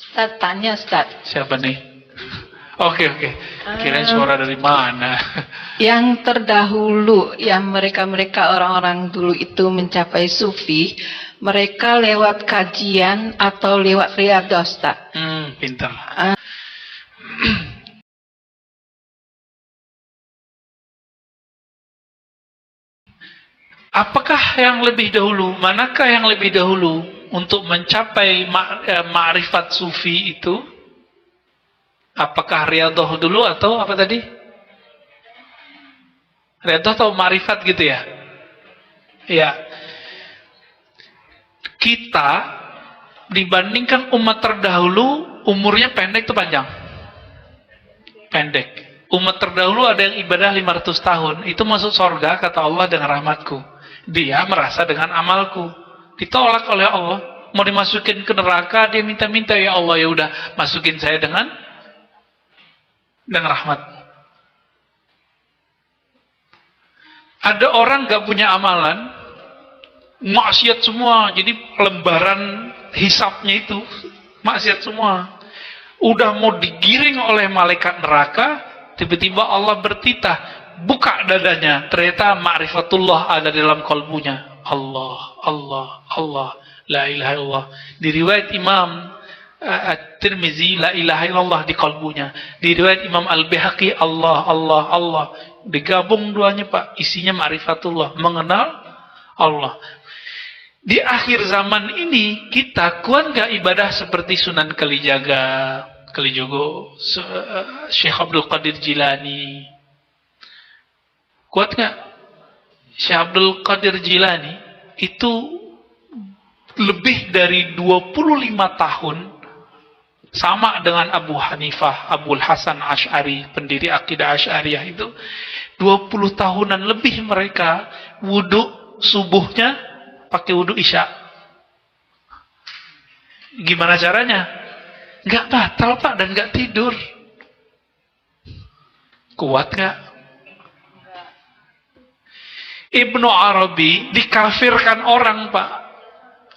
Ustaz tanya, Ustaz. Siapa nih? Oke. Kirain suara dari mana? Yang terdahulu, yang mereka orang-orang dulu itu mencapai sufi, mereka lewat kajian atau lewat riyadhah, Ustaz? Pintar. Apakah yang lebih dahulu? Manakah yang lebih dahulu untuk mencapai ma'rifat sufi itu? Apakah riyadhah dulu atau apa tadi? Riyadhah atau ma'rifat gitu ya? Ya. Kita dibandingkan umat terdahulu umurnya pendek atau panjang? Pendek. Umat terdahulu ada yang ibadah 500 tahun. Itu masuk surga kata Allah dengan rahmatku. Dia merasa dengan amalku. Ditolak oleh Allah. Mau dimasukin ke neraka, dia minta-minta, ya Allah, ya udah masukin saya dengan rahmat. Ada orang gak punya amalan, maksiat semua, jadi lembaran hisapnya itu maksiat semua. Udah mau digiring oleh malaikat neraka, tiba-tiba Allah bertitah, buka dadanya, ternyata ma'rifatullah ada di dalam kalbunya. Allah, la ilaha illallah. Di riwayat Imam At-Tirmizi, la ilaha illallah di kalbunya. Di riwayat Imam Al-Bihaqi, Allah. Digabung duanya, Pak, isinya ma'rifatullah, mengenal Allah. Di akhir zaman ini kita kuat gak ibadah seperti Sunan Kalijogo, Syekh Abdul Qadir Jilani? Kuat gak? Syekh Abdul Qadir Jilani itu lebih dari 25 tahun sama dengan Abu Hanifah, Abul Hasan Asy'ari, pendiri akidah Asy'ariyah itu 20 tahunan lebih mereka wudhu subuhnya pakai wudhu isya. Gimana caranya? Nggak batal, Pak, dan nggak tidur. Kuat nggak? Ibnu Arabi dikafirkan orang, Pak.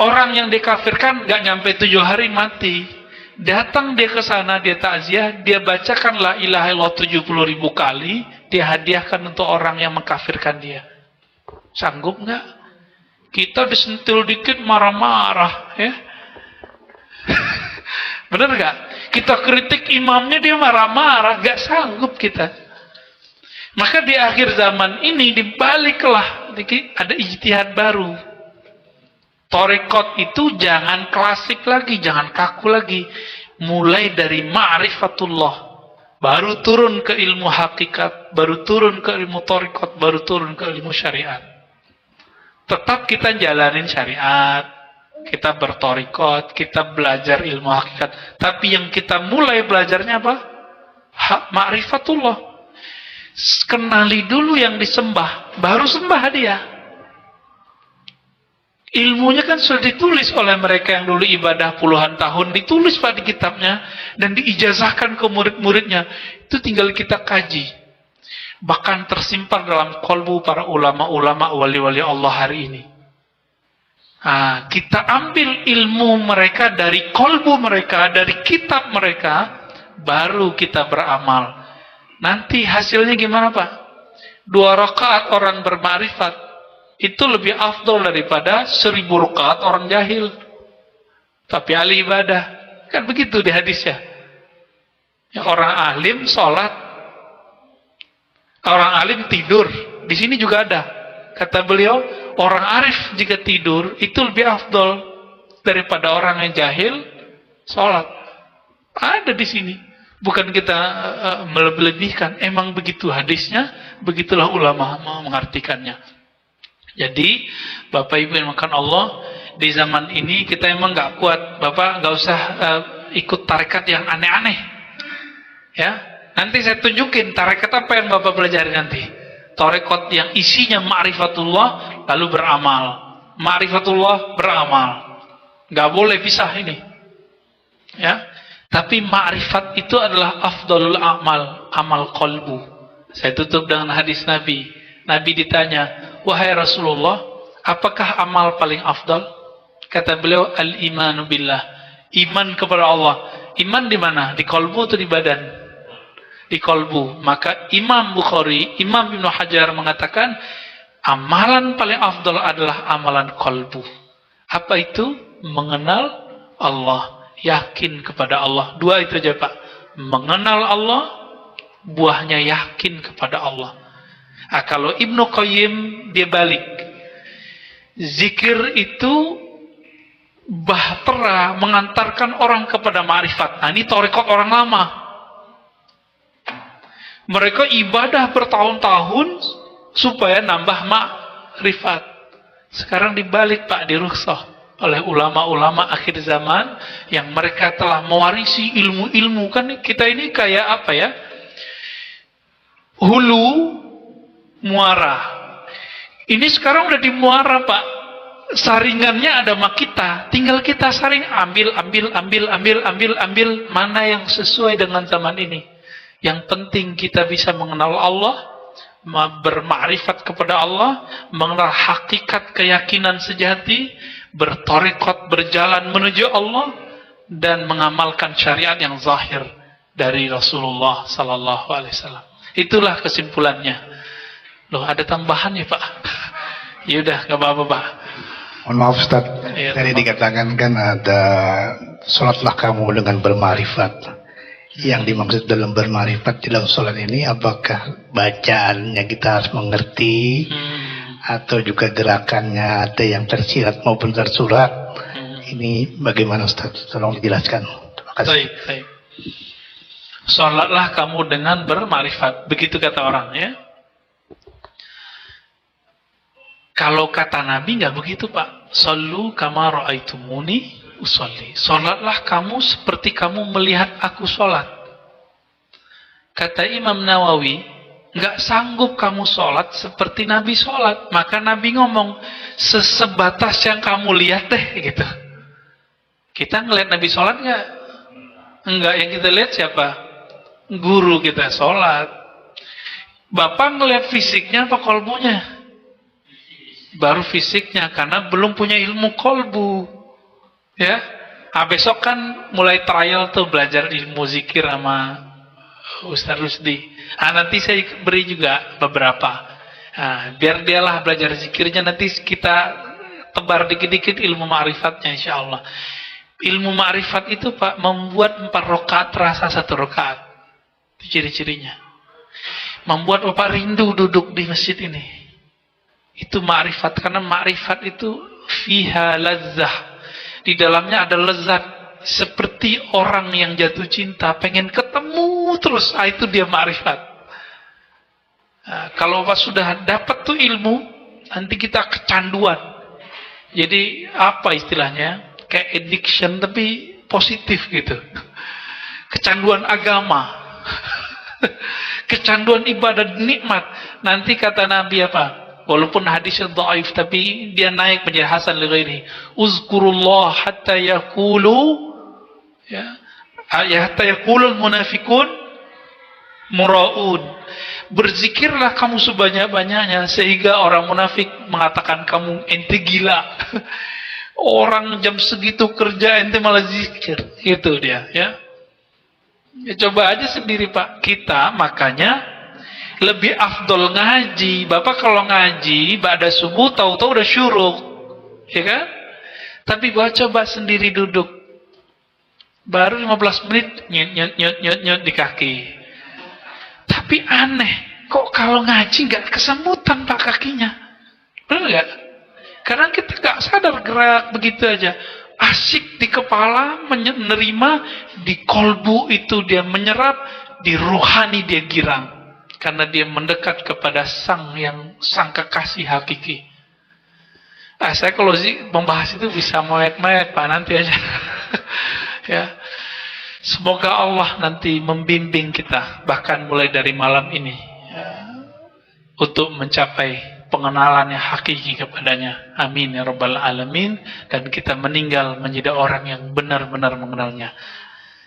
Orang yang dikafirkan nggak nyampe 7 hari mati. Datang dia ke sana, dia takziah, dia bacakan la ilaha illallah 70.000 kali, dia hadiahkan untuk orang yang mengkafirkan dia. Sanggup nggak? Kita disentil dikit marah-marah, ya. Bener nggak? Kita kritik imamnya, dia marah-marah, nggak sanggup kita. Maka di akhir zaman ini dibaliklah, ada ijtihad baru. Thariqat itu jangan klasik lagi, jangan kaku lagi. Mulai dari ma'rifatullah, baru turun ke ilmu hakikat, baru turun ke ilmu thariqat, baru turun ke ilmu syariat. Tetap kita jalanin syariat, kita berthariqat, kita belajar ilmu hakikat. Tapi yang kita mulai belajarnya apa? Ma'rifatullah. Kenali dulu yang disembah, baru sembah dia. Ilmunya kan sudah ditulis oleh mereka yang dulu ibadah puluhan tahun, ditulis Pak di kitabnya dan diijazahkan ke murid-muridnya. Itu tinggal kita kaji. Bahkan tersimpan dalam kolbu para ulama-ulama wali-wali Allah hari ini. Nah, kita ambil ilmu mereka dari kolbu mereka, dari kitab mereka, baru kita beramal. Nanti hasilnya gimana, Pak? 2 rakaat orang bermakrifat itu lebih afdol daripada 1000 rakaat orang jahil tapi ahli ibadah. Kan begitu di hadisnya. Ya, orang alim sholat, orang alim tidur. Di sini juga ada. Kata beliau, orang arif jika tidur itu lebih afdol daripada orang yang jahil sholat. Ada di sini. Bukan kita melebih-lebihkan. Emang begitu hadisnya, begitulah ulama mengartikannya. Jadi, Bapak Ibu yang makan Allah, di zaman ini kita emang nggak kuat. Bapak nggak usah ikut tarekat yang aneh-aneh. Ya, nanti saya tunjukin tarekat apa yang Bapak pelajari nanti. Tarekat yang isinya ma'rifatullah lalu beramal. Ma'rifatullah beramal. Nggak boleh pisah ini. Ya. Tapi ma'rifat itu adalah afdalul amal, amal qalbu. Saya tutup dengan hadis Nabi. Nabi ditanya, wahai Rasulullah, apakah amal paling afdal? Kata beliau, al-imanu billah, iman kepada Allah. Iman di mana? Di kolbu atau di badan? Di kolbu. Maka Imam Bukhari, Imam Ibnu Hajar mengatakan amalan paling afdal adalah amalan kolbu. Apa itu? Mengenal Allah, yakin kepada Allah. Dua itu aja Pak. Mengenal Allah, buahnya yakin kepada Allah. Kalau Ibnu Qayyim dia balik. Zikir itu bahtera mengantarkan orang kepada ma'rifat. Nah, ini tarekat orang lama. Mereka ibadah bertahun-tahun supaya nambah ma'rifat. Sekarang dibalik Pak, dirukhsah oleh ulama-ulama akhir zaman yang mereka telah mewarisi ilmu-ilmu. Kan kita ini kayak apa ya? Hulu muara. Ini sekarang udah di muara Pak. Saringannya ada sama kita, tinggal kita saring, ambil mana yang sesuai dengan zaman ini. Yang penting kita bisa mengenal Allah, bermakrifat kepada Allah, mengenal hakikat keyakinan sejati, bertarekat berjalan menuju Allah, dan mengamalkan syariat yang zahir dari Rasulullah Sallallahu Alaihi Wasallam. Itulah kesimpulannya. Loh, ada tambahan ya Pak? Yaudah, gak apa-apa Pak. Mohon maaf Ustaz, Ya, tadi dikatakan kan ada sholatlah kamu dengan bermarifat. Yang dimaksud dalam bermarifat di dalam sholat ini apakah bacaannya kita harus mengerti atau juga gerakannya ada yang tersirat maupun tersurat? Ini bagaimana Ustaz? Tolong dijelaskan. Terima kasih. Baik. Sholatlah kamu dengan bermarifat. Begitu kata orang ya. Kalau kata Nabi nggak begitu Pak. Sallu kama ra'aitumuni usolli. Sholatlah kamu seperti kamu melihat aku sholat. Kata Imam Nawawi, nggak sanggup kamu sholat seperti Nabi sholat. Maka Nabi ngomong, sesebatas yang kamu lihat deh gitu. Kita ngelihat Nabi sholat nggak? Enggak, yang kita lihat siapa? Guru kita sholat. Bapak ngelihat fisiknya apa kolbunya? Baru fisiknya, karena belum punya ilmu kolbu. Ya, besok kan mulai trial tuh belajar ilmu zikir sama Ustaz Rusdi. Nanti saya beri juga beberapa. Biar dialah belajar zikirnya, nanti kita tebar dikit-dikit ilmu ma'rifatnya insya Allah. Ilmu ma'rifat itu Pak, membuat 4 rakaat terasa 1 rakaat. Itu ciri-cirinya. Membuat Bapak rindu duduk di masjid ini. Itu ma'rifat, karena ma'rifat itu fiha lazzah. Di dalamnya ada lezat, seperti orang yang jatuh cinta pengen ketemu terus. Itu dia ma'rifat. Kalau Bapak sudah dapat tuh ilmu, nanti kita kecanduan. Jadi apa istilahnya? Kayak addiction tapi positif gitu. Kecanduan agama. Kecanduan ibadah nikmat. Nanti kata Nabi apa? Walaupun hadisnya dhaif tapi dia naik menjadi hasan li ghairihi. Uzkurullah hatta yaqulu hatta yaqulul munafiqun muraun. Berzikirlah kamu sebanyak-banyaknya sehingga orang munafik mengatakan kamu ente gila. Orang jam segitu kerja ente malah zikir. Itu dia ya. Ya coba aja sendiri Pak. Kita makanya lebih afdol ngaji. Bapak kalau ngaji pada subuh tahu-tahu udah syuruk, ya kan? Tapi Bapak coba sendiri duduk, baru 15 menit nyut di kaki. Tapi aneh, kok kalau ngaji nggak kesemutan Pak kakinya? Benar nggak? Karena kita nggak sadar gerak begitu aja. Asik di kepala menerima, di kolbu itu dia menyerap, di rohani dia girang. Karena dia mendekat kepada sang kekasih hakiki. Saya kalau membahas itu bisa mewek-mewek Pak, nanti aja. Ya. Semoga Allah nanti membimbing kita, bahkan mulai dari malam ini, untuk mencapai pengenalan yang hakiki kepadanya. Amin ya rabbal alamin. Dan kita meninggal menjadi orang yang benar-benar mengenalnya.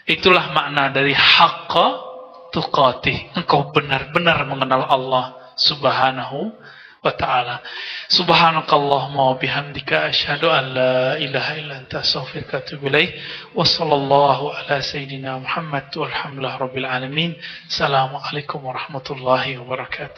Itulah makna dari haqqa tuqatih. Engkau benar-benar mengenal Allah Subhanahu wa ta'ala. Subhanakallahumma wa bihamdika asyhadu an la ilaha illa anta astaghfiruka wa atubu ilaik. Wa sallallahu ala sayyidina Muhammad walhamdulillahi rabbil alamin. Assalamualaikum warahmatullahi wabarakatuh.